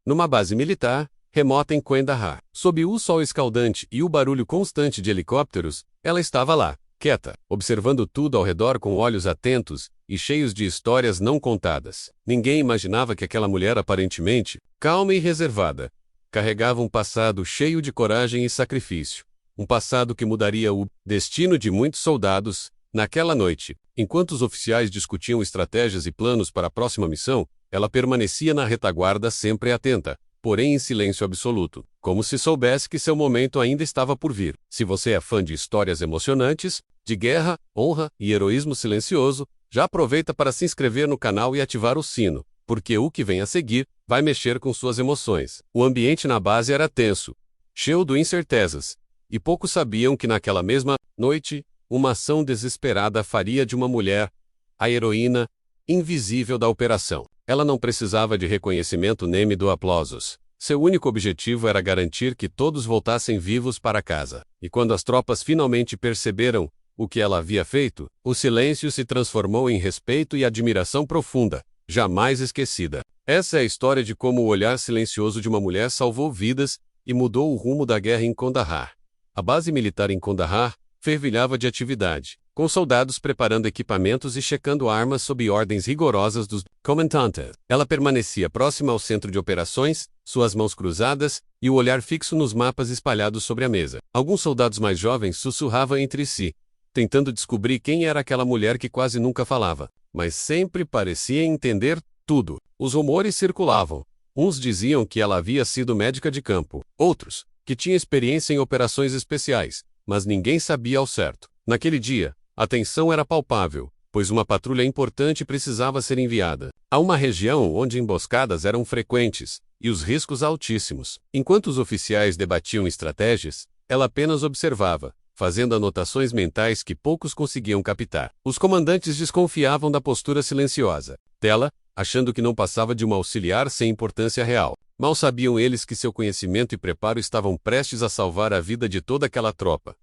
numa base militar, remota em Kandahar. Sob o sol escaldante e o barulho constante de helicópteros, ela estava lá, quieta, observando tudo ao redor com olhos atentos e cheios de histórias não contadas. Ninguém imaginava que aquela mulher aparentemente calma e reservada carregava um passado cheio de coragem e sacrifício. Um passado que mudaria o destino de muitos soldados. Naquela noite, enquanto os oficiais discutiam estratégias e planos para a próxima missão, ela permanecia na retaguarda sempre atenta, porém em silêncio absoluto, como se soubesse que seu momento ainda estava por vir. Se você é fã de histórias emocionantes, de guerra, honra e heroísmo silencioso, já aproveita para se inscrever no canal e ativar o sino, porque o que vem a seguir vai mexer com suas emoções. O ambiente na base era tenso, cheio de incertezas, e poucos sabiam que naquela mesma noite, uma ação desesperada faria de uma mulher a heroína invisível da operação. Ela não precisava de reconhecimento nem de aplausos. Seu único objetivo era garantir que todos voltassem vivos para casa. E quando as tropas finalmente perceberam o que ela havia feito, o silêncio se transformou em respeito e admiração profunda, jamais esquecida. Essa é a história de como o olhar silencioso de uma mulher salvou vidas e mudou o rumo da guerra em Kandahar. A base militar em Kandahar fervilhava de atividade, com soldados preparando equipamentos e checando armas sob ordens rigorosas dos comandantes. Ela permanecia próxima ao centro de operações, suas mãos cruzadas e o olhar fixo nos mapas espalhados sobre a mesa. Alguns soldados mais jovens sussurravam entre si, tentando descobrir quem era aquela mulher que quase nunca falava, mas sempre parecia entender tudo. Os rumores circulavam. Uns diziam que ela havia sido médica de campo, outros, que tinha experiência em operações especiais, mas ninguém sabia ao certo. Naquele dia, a tensão era palpável, pois uma patrulha importante precisava ser enviada a uma região onde emboscadas eram frequentes e os riscos altíssimos. Enquanto os oficiais debatiam estratégias, ela apenas observava, fazendo anotações mentais que poucos conseguiam captar. Os comandantes desconfiavam da postura silenciosa dela, achando que não passava de uma auxiliar sem importância real. Mal sabiam eles que seu conhecimento e preparo estavam prestes a salvar a vida de toda aquela tropa.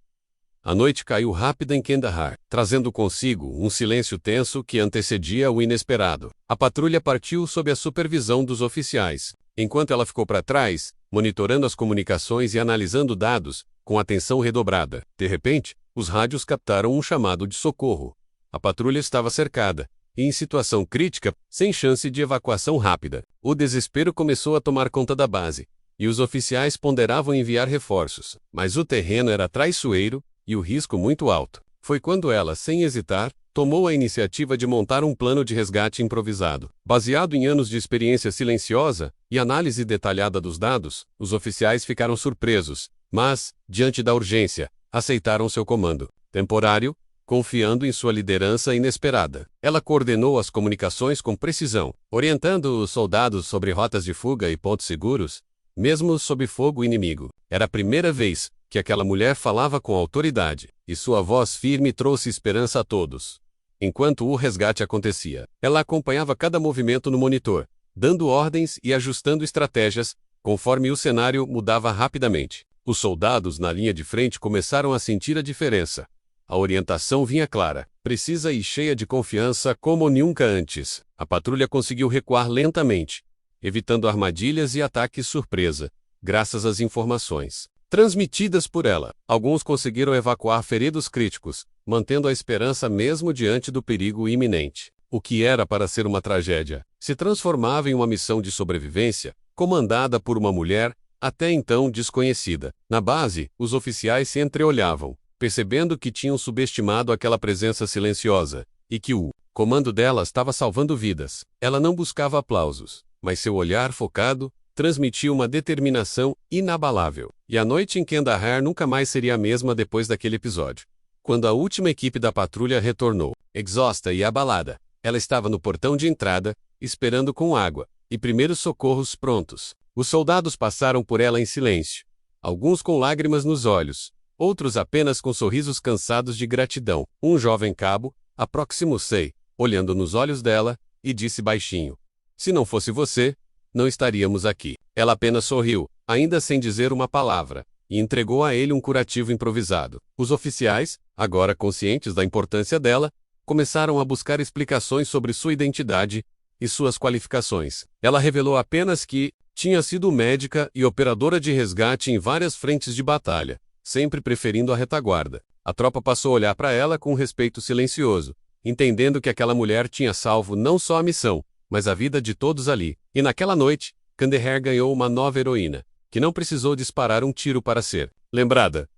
A noite caiu rápida em Kandahar, trazendo consigo um silêncio tenso que antecedia o inesperado. A patrulha partiu sob a supervisão dos oficiais, enquanto ela ficou para trás, monitorando as comunicações e analisando dados, com atenção redobrada. De repente, os rádios captaram um chamado de socorro. A patrulha estava cercada, e em situação crítica, sem chance de evacuação rápida. O desespero começou a tomar conta da base, e os oficiais ponderavam enviar reforços, mas o terreno era traiçoeiro e o risco muito alto. Foi quando ela, sem hesitar, tomou a iniciativa de montar um plano de resgate improvisado. Baseado em anos de experiência silenciosa e análise detalhada dos dados, os oficiais ficaram surpresos, mas, diante da urgência, aceitaram seu comando temporário, confiando em sua liderança inesperada. Ela coordenou as comunicações com precisão, orientando os soldados sobre rotas de fuga e pontos seguros, mesmo sob fogo inimigo. Era a primeira vez que aquela mulher falava com autoridade, e sua voz firme trouxe esperança a todos. Enquanto o resgate acontecia, ela acompanhava cada movimento no monitor, dando ordens e ajustando estratégias, conforme o cenário mudava rapidamente. Os soldados na linha de frente começaram a sentir a diferença. A orientação vinha clara, precisa e cheia de confiança como nunca antes. A patrulha conseguiu recuar lentamente, evitando armadilhas e ataques surpresa, graças às informações transmitidas por ela. Alguns conseguiram evacuar feridos críticos, mantendo a esperança mesmo diante do perigo iminente. O que era para ser uma tragédia, se transformava em uma missão de sobrevivência, comandada por uma mulher, até então desconhecida. Na base, os oficiais se entreolhavam, percebendo que tinham subestimado aquela presença silenciosa, e que o comando dela estava salvando vidas. Ela não buscava aplausos, mas seu olhar focado transmitia uma determinação inabalável. E a noite em Kandahar nunca mais seria a mesma depois daquele episódio. Quando a última equipe da patrulha retornou, exausta e abalada, ela estava no portão de entrada, esperando com água e primeiros socorros prontos. Os soldados passaram por ela em silêncio, alguns com lágrimas nos olhos, outros apenas com sorrisos cansados de gratidão. Um jovem cabo aproximou-se, olhando nos olhos dela, e disse baixinho: "Se não fosse você, não estaríamos aqui." Ela apenas sorriu, ainda sem dizer uma palavra, e entregou a ele um curativo improvisado. Os oficiais, agora conscientes da importância dela, começaram a buscar explicações sobre sua identidade e suas qualificações. Ela revelou apenas que Tinha sido médica e operadora de resgate em várias frentes de batalha, sempre preferindo a retaguarda. A tropa passou a olhar para ela com um respeito silencioso, entendendo que aquela mulher tinha salvo não só a missão, mas a vida de todos ali. E naquela noite, Kandahar ganhou uma nova heroína, que não precisou disparar um tiro para ser lembrada.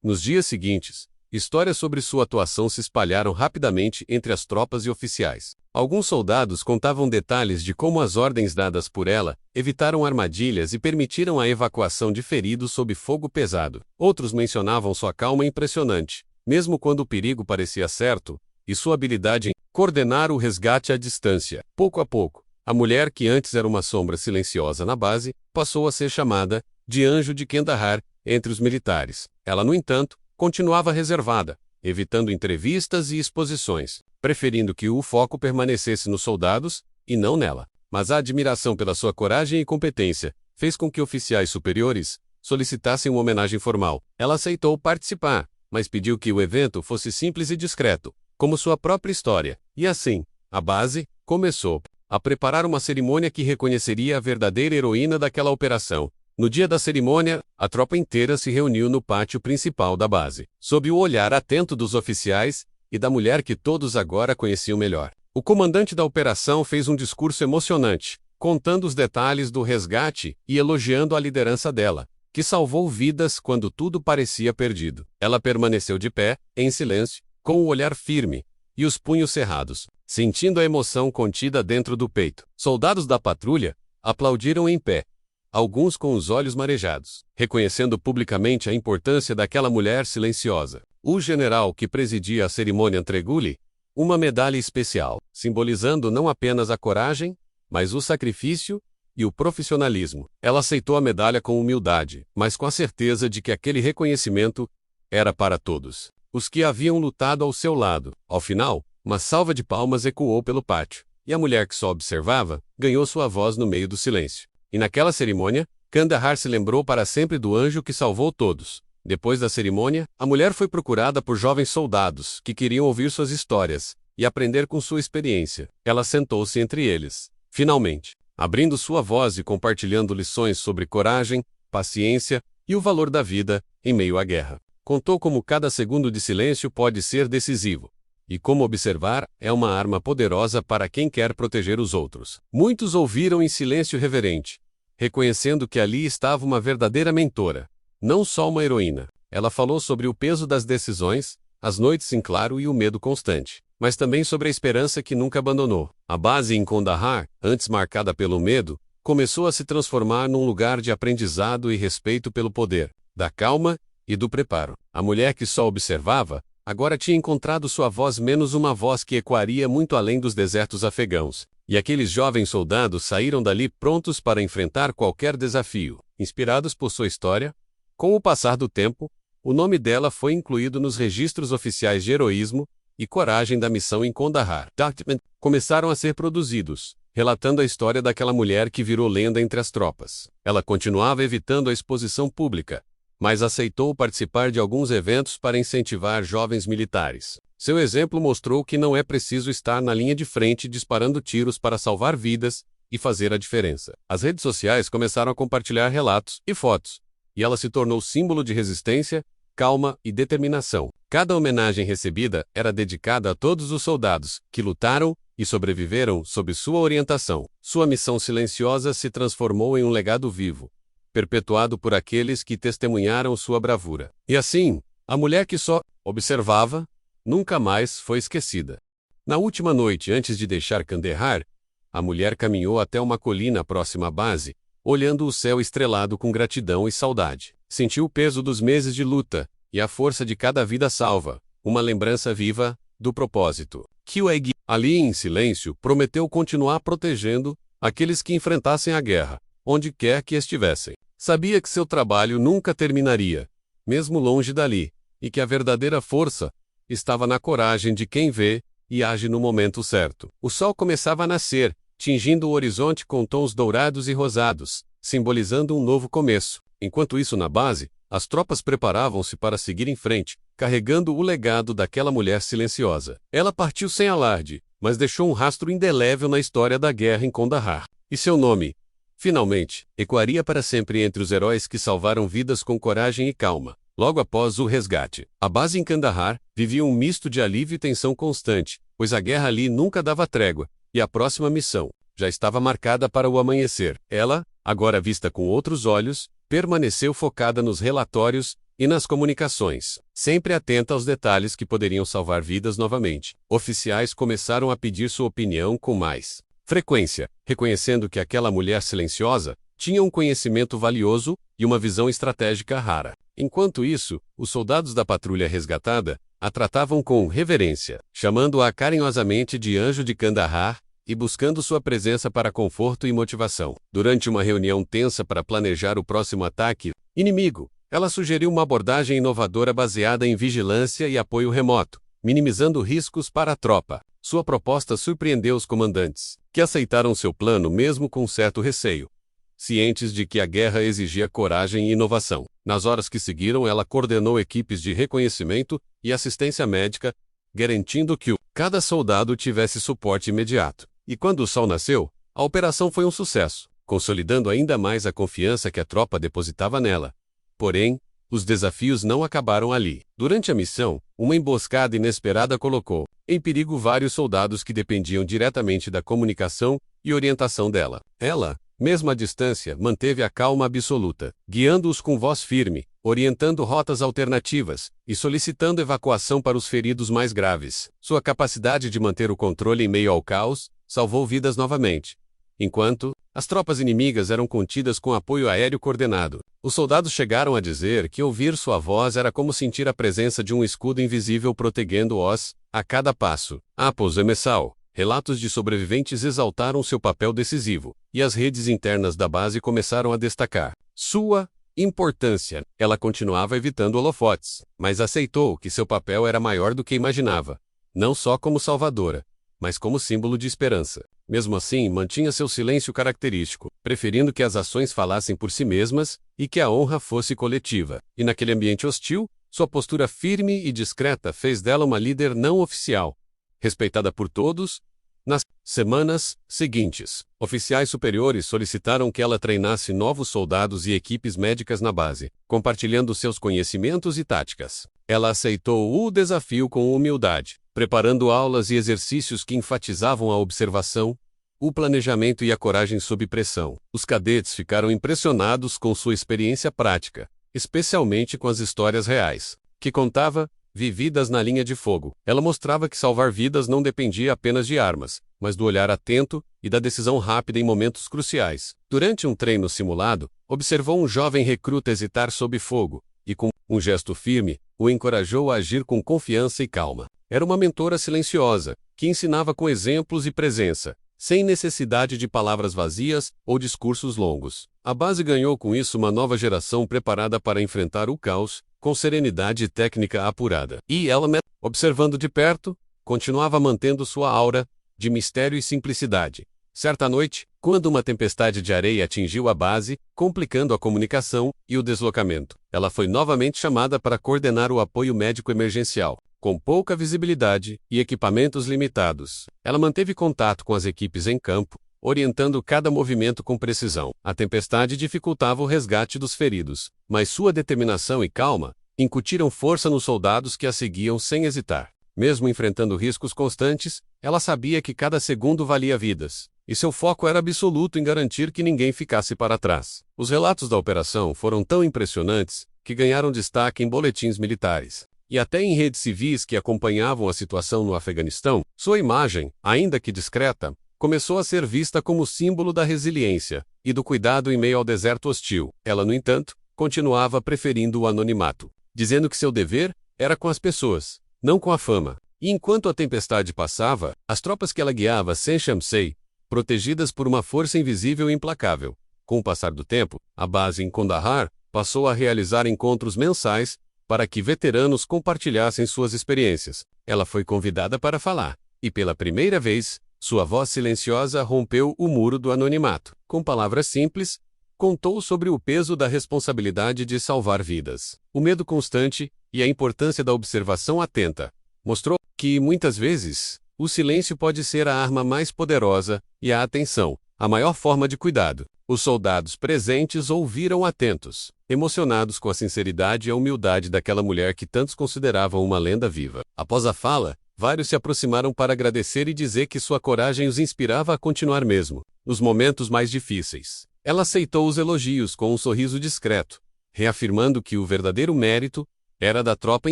Nos dias seguintes, histórias sobre sua atuação se espalharam rapidamente entre as tropas e oficiais. Alguns soldados contavam detalhes de como as ordens dadas por ela evitaram armadilhas e permitiram a evacuação de feridos sob fogo pesado. Outros mencionavam sua calma impressionante, mesmo quando o perigo parecia certo, e sua habilidade em coordenar o resgate à distância. Pouco a pouco, a mulher que antes era uma sombra silenciosa na base, passou a ser chamada de Anjo de Kandahar entre os militares. Ela, no entanto, continuava reservada, evitando entrevistas e exposições, preferindo que o foco permanecesse nos soldados e não nela. Mas a admiração pela sua coragem e competência fez com que oficiais superiores solicitassem uma homenagem formal. Ela aceitou participar, mas pediu que o evento fosse simples e discreto, como sua própria história. E assim, a base começou a preparar uma cerimônia que reconheceria a verdadeira heroína daquela operação. No dia da cerimônia, a tropa inteira se reuniu no pátio principal da base, sob o olhar atento dos oficiais e da mulher que todos agora conheciam melhor. O comandante da operação fez um discurso emocionante, contando os detalhes do resgate e elogiando a liderança dela, que salvou vidas quando tudo parecia perdido. Ela permaneceu de pé, em silêncio, com o olhar firme e os punhos cerrados, sentindo a emoção contida dentro do peito. Soldados da patrulha aplaudiram em pé, alguns com os olhos marejados, reconhecendo publicamente a importância daquela mulher silenciosa. O general que presidia a cerimônia entregou-lhe uma medalha especial, simbolizando não apenas a coragem, mas o sacrifício e o profissionalismo. Ela aceitou a medalha com humildade, mas com a certeza de que aquele reconhecimento era para todos os que haviam lutado ao seu lado. Ao final, uma salva de palmas ecoou pelo pátio, e a mulher que só observava ganhou sua voz no meio do silêncio. E naquela cerimônia, Kandahar se lembrou para sempre do anjo que salvou todos. Depois da cerimônia, a mulher foi procurada por jovens soldados que queriam ouvir suas histórias e aprender com sua experiência. Ela sentou-se entre eles, finalmente, abrindo sua voz e compartilhando lições sobre coragem, paciência e o valor da vida em meio à guerra. Contou como cada segundo de silêncio pode ser decisivo, e como observar é uma arma poderosa para quem quer proteger os outros. Muitos ouviram em silêncio reverente, reconhecendo que ali estava uma verdadeira mentora, não só uma heroína. Ela falou sobre o peso das decisões, as noites em claro e o medo constante, mas também sobre a esperança que nunca abandonou. A base em Kandahar, antes marcada pelo medo, começou a se transformar num lugar de aprendizado e respeito pelo poder da calma e do preparo. A mulher que só observava agora tinha encontrado sua voz, menos uma voz que ecoaria muito além dos desertos afegãos. E aqueles jovens soldados saíram dali prontos para enfrentar qualquer desafio. Inspirados por sua história, com o passar do tempo, o nome dela foi incluído nos registros oficiais de heroísmo e coragem da missão em Kandahar. Documents começaram a ser produzidos, relatando a história daquela mulher que virou lenda entre as tropas. Ela continuava evitando a exposição pública, mas aceitou participar de alguns eventos para incentivar jovens militares. Seu exemplo mostrou que não é preciso estar na linha de frente disparando tiros para salvar vidas e fazer a diferença. As redes sociais começaram a compartilhar relatos e fotos, e ela se tornou símbolo de resistência, calma e determinação. Cada homenagem recebida era dedicada a todos os soldados que lutaram e sobreviveram sob sua orientação. Sua missão silenciosa se transformou em um legado vivo, perpetuado por aqueles que testemunharam sua bravura. E assim, a mulher que só observava nunca mais foi esquecida. Na última noite antes de deixar Kandahar, a mulher caminhou até uma colina próxima à base, olhando o céu estrelado com gratidão e saudade. Sentiu o peso dos meses de luta e a força de cada vida salva, uma lembrança viva do propósito que o guiou. Ali, em silêncio, prometeu continuar protegendo aqueles que enfrentassem a guerra, onde quer que estivessem. Sabia que seu trabalho nunca terminaria, mesmo longe dali, e que a verdadeira força estava na coragem de quem vê e age no momento certo. O sol começava a nascer, tingindo o horizonte com tons dourados e rosados, simbolizando um novo começo. Enquanto isso, na base, as tropas preparavam-se para seguir em frente, carregando o legado daquela mulher silenciosa. Ela partiu sem alarde, mas deixou um rastro indelével na história da guerra em Kandahar. E seu nome finalmente, ecoaria para sempre entre os heróis que salvaram vidas com coragem e calma. Logo após o resgate, a base em Kandahar vivia um misto de alívio e tensão constante, pois a guerra ali nunca dava trégua, e a próxima missão já estava marcada para o amanhecer. Ela, agora vista com outros olhos, permaneceu focada nos relatórios e nas comunicações, sempre atenta aos detalhes que poderiam salvar vidas novamente. Oficiais começaram a pedir sua opinião com mais frequência, reconhecendo que aquela mulher silenciosa tinha um conhecimento valioso e uma visão estratégica rara. Enquanto isso, os soldados da patrulha resgatada a tratavam com reverência, chamando-a carinhosamente de Anjo de Kandahar e buscando sua presença para conforto e motivação. Durante uma reunião tensa para planejar o próximo ataque inimigo, ela sugeriu uma abordagem inovadora baseada em vigilância e apoio remoto, minimizando riscos para a tropa. Sua proposta surpreendeu os comandantes, que aceitaram seu plano mesmo com certo receio, cientes de que a guerra exigia coragem e inovação. Nas horas que seguiram, ela coordenou equipes de reconhecimento e assistência médica, garantindo que cada soldado tivesse suporte imediato. E quando o sol nasceu, a operação foi um sucesso, consolidando ainda mais a confiança que a tropa depositava nela. Porém, os desafios não acabaram ali. Durante a missão, uma emboscada inesperada colocou em perigo vários soldados que dependiam diretamente da comunicação e orientação dela. Ela, mesmo à distância, manteve a calma absoluta, guiando-os com voz firme, orientando rotas alternativas e solicitando evacuação para os feridos mais graves. Sua capacidade de manter o controle em meio ao caos salvou vidas novamente. Enquanto as tropas inimigas eram contidas com apoio aéreo coordenado, os soldados chegaram a dizer que ouvir sua voz era como sentir a presença de um escudo invisível protegendo-os a cada passo. Após Emessal, relatos de sobreviventes exaltaram seu papel decisivo, e as redes internas da base começaram a destacar sua importância. Ela continuava evitando holofotes, mas aceitou que seu papel era maior do que imaginava, não só como salvadora, mas como símbolo de esperança. Mesmo assim, mantinha seu silêncio característico, preferindo que as ações falassem por si mesmas e que a honra fosse coletiva. E naquele ambiente hostil, sua postura firme e discreta fez dela uma líder não oficial, respeitada por todos. Nas semanas seguintes, oficiais superiores solicitaram que ela treinasse novos soldados e equipes médicas na base, compartilhando seus conhecimentos e táticas. Ela aceitou o desafio com humildade, preparando aulas e exercícios que enfatizavam a observação, o planejamento e a coragem sob pressão. Os cadetes ficaram impressionados com sua experiência prática, especialmente com as histórias reais, que contava, vividas na linha de fogo. Ela mostrava que salvar vidas não dependia apenas de armas, mas do olhar atento e da decisão rápida em momentos cruciais. Durante um treino simulado, observou um jovem recruta hesitar sob fogo, e com um gesto firme, o encorajou a agir com confiança e calma. Era uma mentora silenciosa, que ensinava com exemplos e presença, sem necessidade de palavras vazias ou discursos longos. A base ganhou com isso uma nova geração preparada para enfrentar o caos, com serenidade e técnica apurada. E ela, observando de perto, continuava mantendo sua aura de mistério e simplicidade. Certa noite, quando uma tempestade de areia atingiu a base, complicando a comunicação e o deslocamento, ela foi novamente chamada para coordenar o apoio médico emergencial. Com pouca visibilidade e equipamentos limitados, ela manteve contato com as equipes em campo, orientando cada movimento com precisão. A tempestade dificultava o resgate dos feridos, mas sua determinação e calma incutiram força nos soldados que a seguiam sem hesitar. Mesmo enfrentando riscos constantes, ela sabia que cada segundo valia vidas, e seu foco era absoluto em garantir que ninguém ficasse para trás. Os relatos da operação foram tão impressionantes que ganharam destaque em boletins militares. E até em redes civis que acompanhavam a situação no Afeganistão, sua imagem, ainda que discreta, começou a ser vista como símbolo da resiliência e do cuidado em meio ao deserto hostil. Ela, no entanto, continuava preferindo o anonimato, dizendo que seu dever era com as pessoas, não com a fama. E enquanto a tempestade passava, as tropas que ela guiava sem Shamsei, protegidas por uma força invisível e implacável. Com o passar do tempo, a base em Kandahar passou a realizar encontros mensais para que veteranos compartilhassem suas experiências. Ela foi convidada para falar, e pela primeira vez, sua voz silenciosa rompeu o muro do anonimato. Com palavras simples, contou sobre o peso da responsabilidade de salvar vidas, o medo constante e a importância da observação atenta. Mostrou que, muitas vezes, o silêncio pode ser a arma mais poderosa e a atenção, a maior forma de cuidado. Os soldados presentes ouviram atentos, emocionados com a sinceridade e a humildade daquela mulher que tantos consideravam uma lenda viva. Após a fala, vários se aproximaram para agradecer e dizer que sua coragem os inspirava a continuar mesmo nos momentos mais difíceis. Ela aceitou os elogios com um sorriso discreto, reafirmando que o verdadeiro mérito era da tropa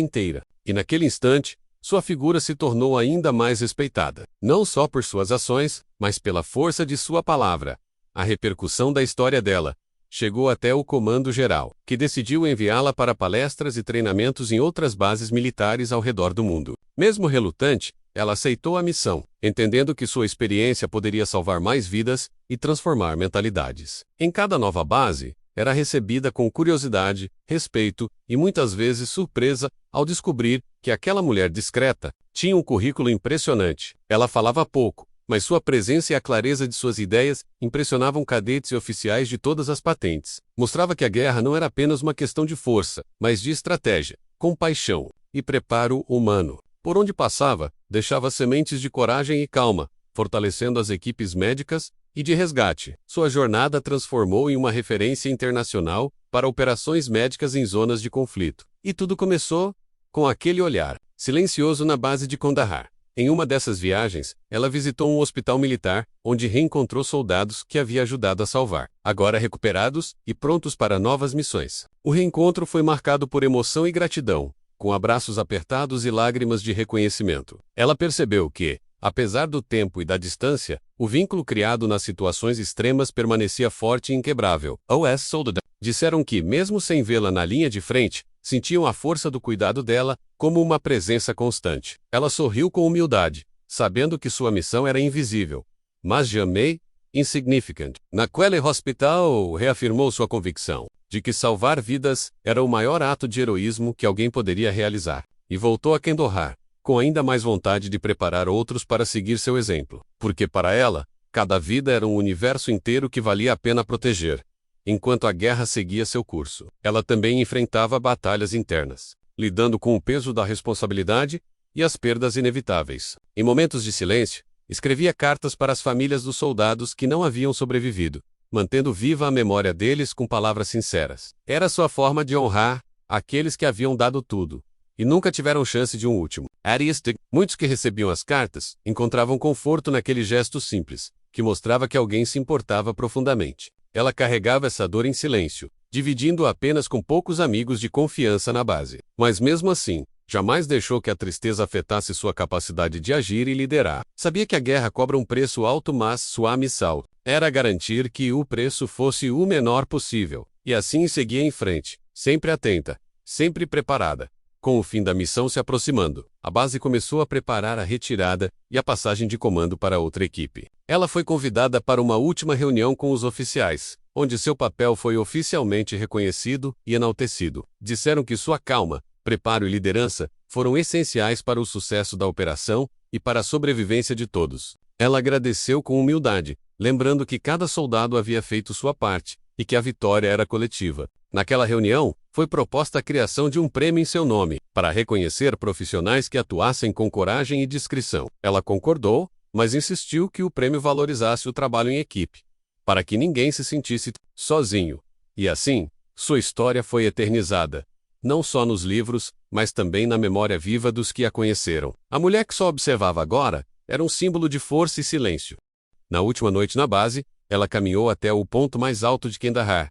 inteira. E naquele instante, sua figura se tornou ainda mais respeitada, não só por suas ações, mas pela força de sua palavra. A repercussão da história dela chegou até o Comando-Geral, que decidiu enviá-la para palestras e treinamentos em outras bases militares ao redor do mundo. Mesmo relutante, ela aceitou a missão, entendendo que sua experiência poderia salvar mais vidas e transformar mentalidades. Em cada nova base, era recebida com curiosidade, respeito e muitas vezes surpresa ao descobrir que aquela mulher discreta tinha um currículo impressionante. Ela falava pouco, mas sua presença e a clareza de suas ideias impressionavam cadetes e oficiais de todas as patentes. Mostrava que a guerra não era apenas uma questão de força, mas de estratégia, compaixão e preparo humano. Por onde passava, deixava sementes de coragem e calma, fortalecendo as equipes médicas e de resgate. Sua jornada transformou em uma referência internacional para operações médicas em zonas de conflito. E tudo começou com aquele olhar silencioso na base de Kandahar. Em uma dessas viagens, ela visitou um hospital militar, onde reencontrou soldados que havia ajudado a salvar, agora recuperados e prontos para novas missões. O reencontro foi marcado por emoção e gratidão, com abraços apertados e lágrimas de reconhecimento. Ela percebeu que, apesar do tempo e da distância, o vínculo criado nas situações extremas permanecia forte e inquebrável. Os soldados disseram que, mesmo sem vê-la na linha de frente, sentiam a força do cuidado dela como uma presença constante. Ela sorriu com humildade, sabendo que sua missão era invisível, mas jamais insignificant. Naquele hospital, reafirmou sua convicção de que salvar vidas era o maior ato de heroísmo que alguém poderia realizar, e voltou a Kandahar, com ainda mais vontade de preparar outros para seguir seu exemplo, porque para ela, cada vida era um universo inteiro que valia a pena proteger. Enquanto a guerra seguia seu curso, ela também enfrentava batalhas internas, lidando com o peso da responsabilidade e as perdas inevitáveis. Em momentos de silêncio, escrevia cartas para as famílias dos soldados que não haviam sobrevivido, mantendo viva a memória deles com palavras sinceras. Era sua forma de honrar aqueles que haviam dado tudo e nunca tiveram chance de um último. Muitos que recebiam as cartas encontravam conforto naquele gesto simples, que mostrava que alguém se importava profundamente. Ela carregava essa dor em silêncio, dividindo-a apenas com poucos amigos de confiança na base. Mas mesmo assim, jamais deixou que a tristeza afetasse sua capacidade de agir e liderar. Sabia que a guerra cobra um preço alto, mas sua missão era garantir que o preço fosse o menor possível. E assim seguia em frente, sempre atenta, sempre preparada. Com o fim da missão se aproximando, a base começou a preparar a retirada e a passagem de comando para outra equipe. Ela foi convidada para uma última reunião com os oficiais, onde seu papel foi oficialmente reconhecido e enaltecido. Disseram que sua calma, preparo e liderança foram essenciais para o sucesso da operação e para a sobrevivência de todos. Ela agradeceu com humildade, lembrando que cada soldado havia feito sua parte e que a vitória era coletiva. Naquela reunião, foi proposta a criação de um prêmio em seu nome, para reconhecer profissionais que atuassem com coragem e discrição. Ela concordou, mas insistiu que o prêmio valorizasse o trabalho em equipe, para que ninguém se sentisse sozinho. E assim, sua história foi eternizada, não só nos livros, mas também na memória viva dos que a conheceram. A mulher que só observava agora era um símbolo de força e silêncio. Na última noite na base, ela caminhou até o ponto mais alto de Kandahar,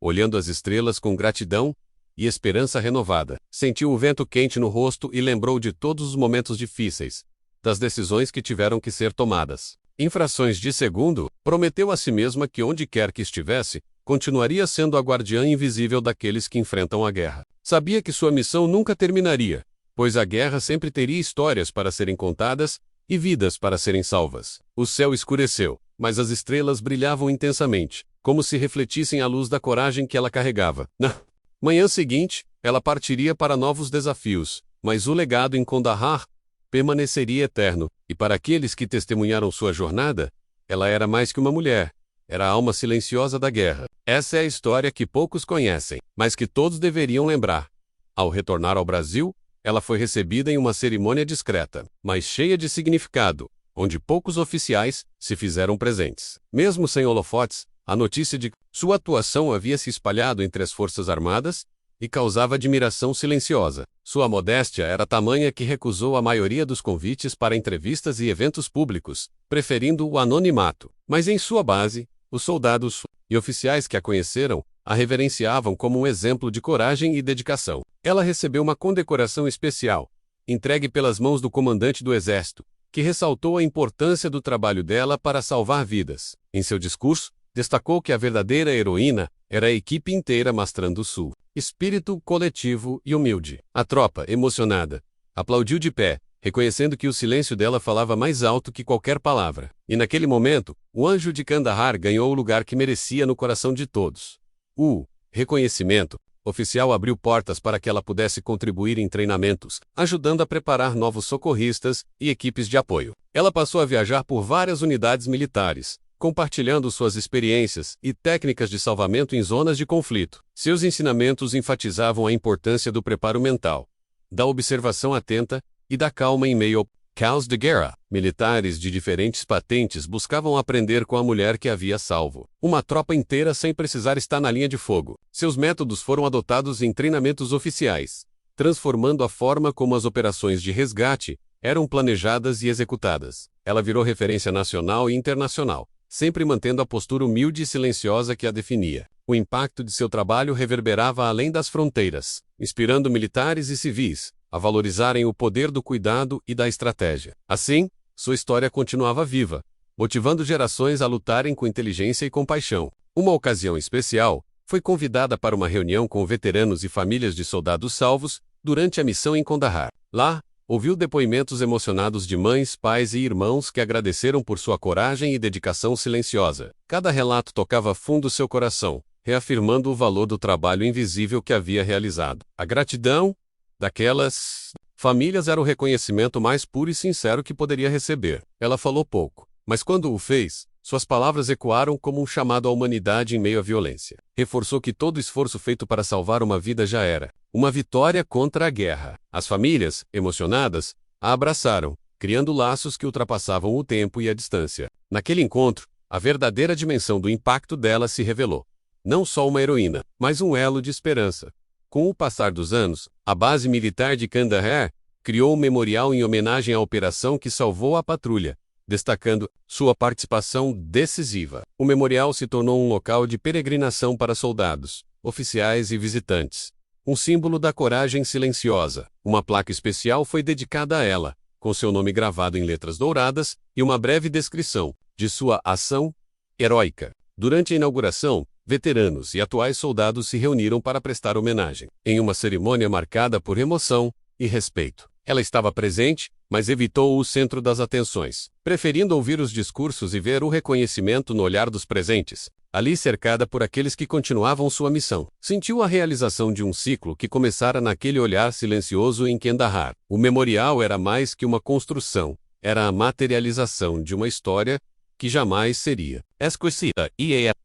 olhando as estrelas com gratidão e esperança renovada. Sentiu o vento quente no rosto e lembrou de todos os momentos difíceis, das decisões que tiveram que ser tomadas. Em frações de segundo, prometeu a si mesma que onde quer que estivesse, continuaria sendo a guardiã invisível daqueles que enfrentam a guerra. Sabia que sua missão nunca terminaria, pois a guerra sempre teria histórias para serem contadas e vidas para serem salvas. O céu escureceu, mas as estrelas brilhavam intensamente, como se refletissem a luz da coragem que ela carregava. Na manhã seguinte, ela partiria para novos desafios, mas o legado em Kandahar permaneceria eterno, e para aqueles que testemunharam sua jornada, ela era mais que uma mulher, era a alma silenciosa da guerra. Essa é a história que poucos conhecem, mas que todos deveriam lembrar. Ao retornar ao Brasil, ela foi recebida em uma cerimônia discreta, mas cheia de significado, onde poucos oficiais se fizeram presentes. Mesmo sem holofotes, A notícia de sua atuação havia se espalhado entre as forças armadas e causava admiração silenciosa. Sua modéstia era tamanha que recusou a maioria dos convites para entrevistas e eventos públicos, preferindo o anonimato. Mas em sua base, os soldados e oficiais que a conheceram a reverenciavam como um exemplo de coragem e dedicação. Ela recebeu uma condecoração especial, entregue pelas mãos do comandante do exército, que ressaltou a importância do trabalho dela para salvar vidas. Em seu discurso, destacou que a verdadeira heroína era a equipe inteira mostrando o espírito coletivo e humilde. A tropa, emocionada, aplaudiu de pé, reconhecendo que o silêncio dela falava mais alto que qualquer palavra. E naquele momento, o anjo de Kandahar ganhou o lugar que merecia no coração de todos. O reconhecimento oficial abriu portas para que ela pudesse contribuir em treinamentos, ajudando a preparar novos socorristas e equipes de apoio. Ela passou a viajar por várias unidades militares, compartilhando suas experiências e técnicas de salvamento em zonas de conflito. Seus ensinamentos enfatizavam a importância do preparo mental, da observação atenta e da calma em meio ao caos de guerra. Militares de diferentes patentes buscavam aprender com a mulher que havia salvo uma tropa inteira sem precisar estar na linha de fogo. Seus métodos foram adotados em treinamentos oficiais, transformando a forma como as operações de resgate eram planejadas e executadas. Ela virou referência nacional e internacional, sempre mantendo a postura humilde e silenciosa que a definia. O impacto de seu trabalho reverberava além das fronteiras, inspirando militares e civis a valorizarem o poder do cuidado e da estratégia. Assim, sua história continuava viva, motivando gerações a lutarem com inteligência e compaixão. Uma ocasião especial, foi convidada para uma reunião com veteranos e famílias de soldados salvos durante a missão em Kandahar. Lá, ouviu depoimentos emocionados de mães, pais e irmãos que agradeceram por sua coragem e dedicação silenciosa. Cada relato tocava fundo seu coração, reafirmando o valor do trabalho invisível que havia realizado. A gratidão daquelas famílias era o reconhecimento mais puro e sincero que poderia receber. Ela falou pouco, mas quando o fez, suas palavras ecoaram como um chamado à humanidade em meio à violência. Reforçou que todo o esforço feito para salvar uma vida já era uma vitória contra a guerra. As famílias, emocionadas, a abraçaram, criando laços que ultrapassavam o tempo e a distância. Naquele encontro, a verdadeira dimensão do impacto dela se revelou. Não só uma heroína, mas um elo de esperança. Com o passar dos anos, a base militar de Kandahar criou um memorial em homenagem à operação que salvou a patrulha, destacando sua participação decisiva. O memorial se tornou um local de peregrinação para soldados, oficiais e visitantes. Um símbolo da coragem silenciosa. Uma placa especial foi dedicada a ela, com seu nome gravado em letras douradas e uma breve descrição de sua ação heróica. Durante a inauguração, veteranos e atuais soldados se reuniram para prestar homenagem, em uma cerimônia marcada por emoção e respeito. Ela estava presente, mas evitou o centro das atenções, preferindo ouvir os discursos e ver o reconhecimento no olhar dos presentes. Ali cercada por aqueles que continuavam sua missão, sentiu a realização de um ciclo que começara naquele olhar silencioso em Kandahar. O memorial era mais que uma construção, era a materialização de uma história que jamais seria esquecida.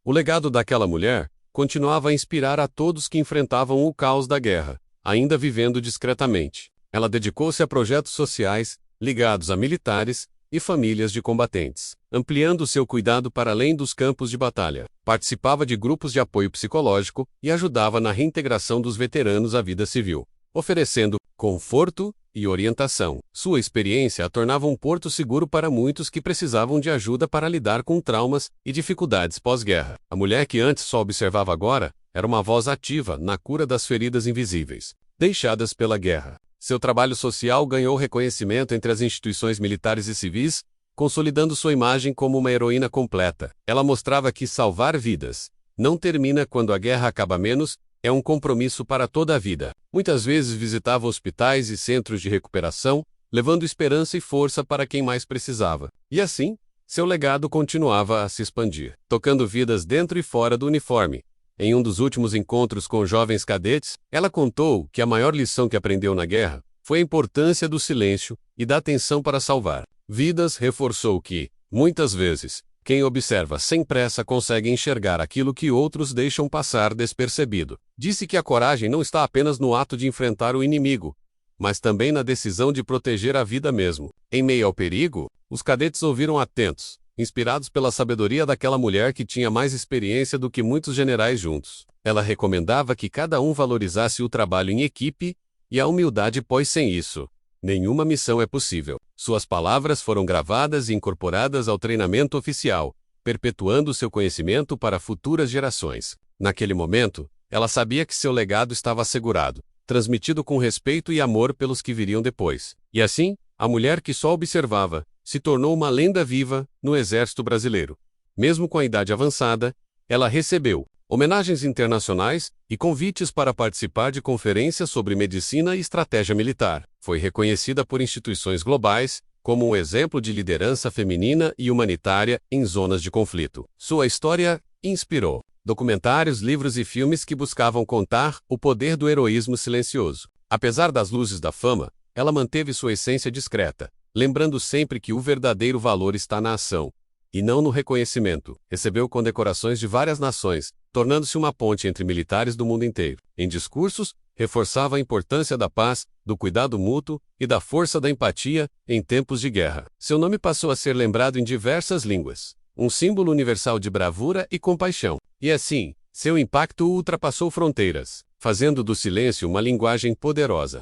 O legado daquela mulher continuava a inspirar a todos que enfrentavam o caos da guerra, ainda vivendo discretamente. Ela dedicou-se a projetos sociais, ligados a militares e famílias de combatentes, ampliando seu cuidado para além dos campos de batalha. Participava de grupos de apoio psicológico e ajudava na reintegração dos veteranos à vida civil, oferecendo conforto e orientação. Sua experiência a tornava um porto seguro para muitos que precisavam de ajuda para lidar com traumas e dificuldades pós-guerra. A mulher que antes só observava agora era uma voz ativa na cura das feridas invisíveis, deixadas pela guerra. Seu trabalho social ganhou reconhecimento entre as instituições militares e civis, consolidando sua imagem como uma heroína completa. Ela mostrava que salvar vidas não termina quando a guerra acaba, menos é um compromisso para toda a vida. Muitas vezes visitava hospitais e centros de recuperação, levando esperança e força para quem mais precisava. E assim, seu legado continuava a se expandir, tocando vidas dentro e fora do uniforme. Em um dos últimos encontros com jovens cadetes, ela contou que a maior lição que aprendeu na guerra foi a importância do silêncio e da atenção para salvar vidas. Reforçou que, muitas vezes, quem observa sem pressa consegue enxergar aquilo que outros deixam passar despercebido. Disse que a coragem não está apenas no ato de enfrentar o inimigo, mas também na decisão de proteger a vida mesmo. Em meio ao perigo, os cadetes ouviram atentos, inspirados pela sabedoria daquela mulher que tinha mais experiência do que muitos generais juntos. Ela recomendava que cada um valorizasse o trabalho em equipe e a humildade, pois sem isso, nenhuma missão é possível. Suas palavras foram gravadas e incorporadas ao treinamento oficial, perpetuando seu conhecimento para futuras gerações. Naquele momento, ela sabia que seu legado estava assegurado, transmitido com respeito e amor pelos que viriam depois. E assim, a mulher que só observava se tornou uma lenda viva no Exército Brasileiro. Mesmo com a idade avançada, ela recebeu homenagens internacionais e convites para participar de conferências sobre medicina e estratégia militar. Foi reconhecida por instituições globais como um exemplo de liderança feminina e humanitária em zonas de conflito. Sua história inspirou documentários, livros e filmes que buscavam contar o poder do heroísmo silencioso. Apesar das luzes da fama, ela manteve sua essência discreta, lembrando sempre que o verdadeiro valor está na ação, e não no reconhecimento. Recebeu condecorações de várias nações, tornando-se uma ponte entre militares do mundo inteiro. Em discursos, reforçava a importância da paz, do cuidado mútuo e da força da empatia em tempos de guerra. Seu nome passou a ser lembrado em diversas línguas, um símbolo universal de bravura e compaixão. E assim, seu impacto ultrapassou fronteiras, fazendo do silêncio uma linguagem poderosa.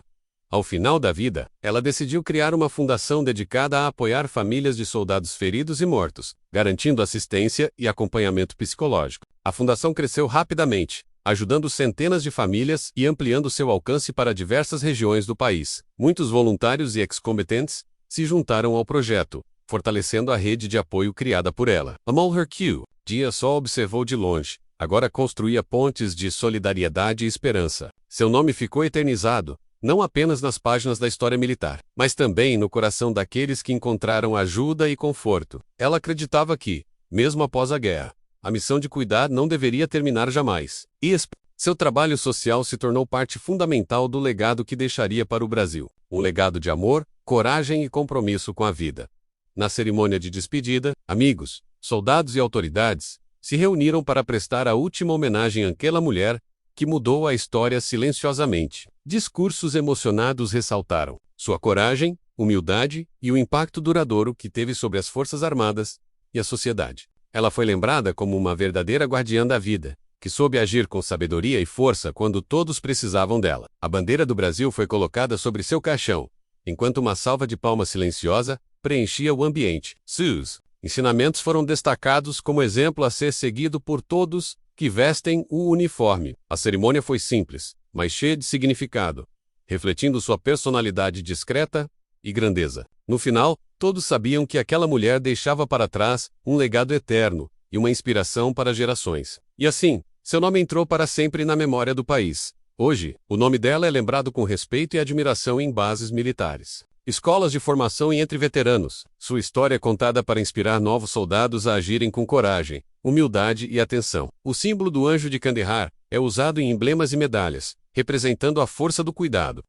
Ao final da vida, ela decidiu criar uma fundação dedicada a apoiar famílias de soldados feridos e mortos, garantindo assistência e acompanhamento psicológico. A fundação cresceu rapidamente, ajudando centenas de famílias e ampliando seu alcance para diversas regiões do país. Muitos voluntários e ex-combatentes se juntaram ao projeto, fortalecendo a rede de apoio criada por ela. Amal Hercule, dia só observou de longe, agora construía pontes de solidariedade e esperança. Seu nome ficou eternizado, não apenas nas páginas da história militar, mas também no coração daqueles que encontraram ajuda e conforto. Ela acreditava que, mesmo após a guerra, a missão de cuidar não deveria terminar jamais. E seu trabalho social se tornou parte fundamental do legado que deixaria para o Brasil. Um legado de amor, coragem e compromisso com a vida. Na cerimônia de despedida, amigos, soldados e autoridades se reuniram para prestar a última homenagem àquela mulher que mudou a história silenciosamente. Discursos emocionados ressaltaram sua coragem, humildade e o impacto duradouro que teve sobre as Forças Armadas e a sociedade. Ela foi lembrada como uma verdadeira guardiã da vida, que soube agir com sabedoria e força quando todos precisavam dela. A bandeira do Brasil foi colocada sobre seu caixão, enquanto uma salva de palmas silenciosa preenchia o ambiente. Seus ensinamentos foram destacados como exemplo a ser seguido por todos que vestem o uniforme. A cerimônia foi simples, mas cheia de significado, refletindo sua personalidade discreta e grandeza. No final, todos sabiam que aquela mulher deixava para trás um legado eterno e uma inspiração para gerações. E assim, seu nome entrou para sempre na memória do país. Hoje, o nome dela é lembrado com respeito e admiração em bases militares, escolas de formação e entre veteranos. Sua história é contada para inspirar novos soldados a agirem com coragem, humildade e atenção. O símbolo do Anjo de Kandahar é usado em emblemas e medalhas, representando a força do cuidado.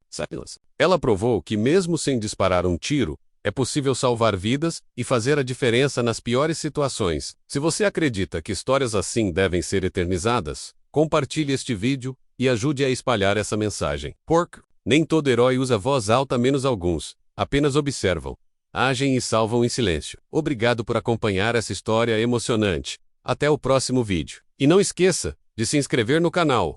Ela provou que mesmo sem disparar um tiro, é possível salvar vidas e fazer a diferença nas piores situações. Se você acredita que histórias assim devem ser eternizadas, compartilhe este vídeo e ajude a espalhar essa mensagem. Nem todo herói usa voz alta, menos alguns. Apenas observam, agem e salvam em silêncio. Obrigado por acompanhar essa história emocionante. Até o próximo vídeo. E não esqueça de se inscrever no canal.